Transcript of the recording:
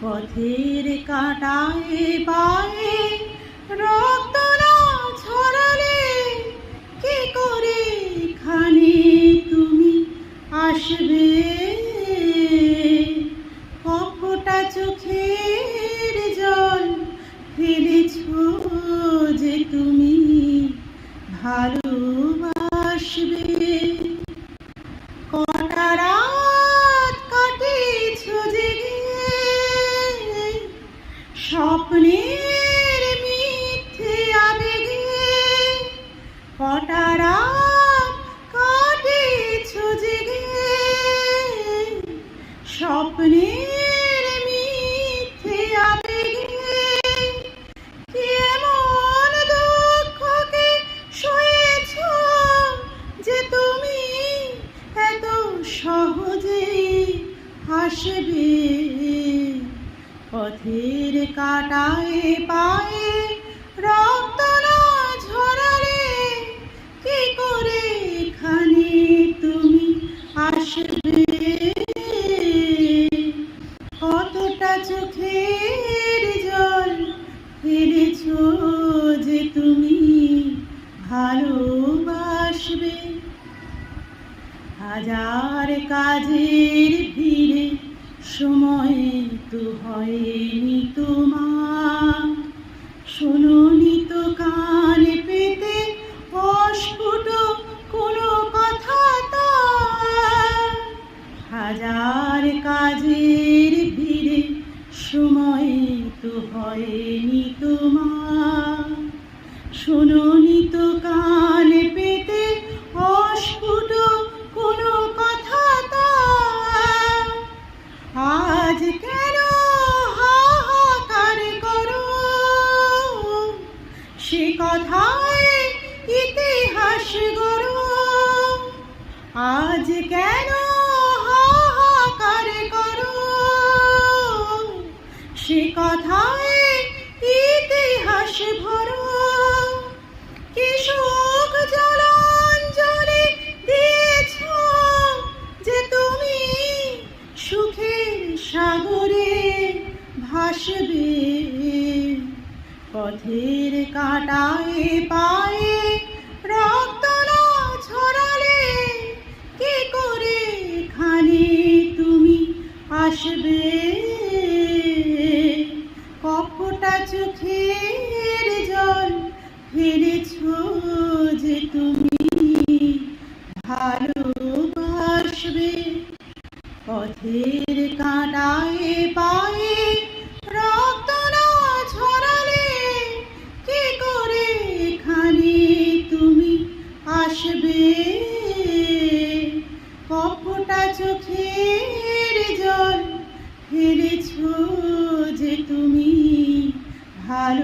পথের কাঁটায় পায়ে রক্ত না ছড়ালে কি করে এখানে তুমি আসবে? কপটা চোখের জল ফেলেছো যে তুমি ভালোবাসবে। কটা রাত কাটিয়েছো জেগে স্বপ্নের মিথ্যে আবেগে। কটা রাত কাটিয়েছো জেগে স্বপ্নের মিথ্যে আবেগে। কি এমন দুঃখকে সয়েছো যে তুমি এত সহজে হাসবে? পথের কাঁটায় পায়ে রক্ত না ঝরালে কি করে এখানে তুমি আসবে? কতটা চোখের জল ফেলেছো যে তুমি ভালোবাসবে। হাজার কাজের ভিড়ে সময় তো হয়নি তোমার। শোনোনি তো কান পেতে অস্ফুট কোনো কথা তার। হাজার কাজের ভিড়ে সময় তো হয়নি তোমার। শোনোনি তো কান পেতে অস্ফুট কোনো কথা তার। আজ কেন হাহাকার করো সে কথায় ইতিহাস গড়ো? আজ কেন হাহাকার করো সে কথায় ইতিহাস ভরো? কি শোক জলাঞ্জলি দিয়েছো যে তুমি সুখের সাগরে ভাসবে? পথের কাঁটায় পায়ে রক্ত না ছড়ালে কি করে এখানে তুমি আসবে? কপটা চোখের জল ফেলেছো যে তুমি ভালোবাসবে। পথের কাঁটায় পায়ে রক্ত না ঝরালে কি করে এখানে তুমি আসবে? কপটা চোখের জল ফেলেছো যে তুমি ভালো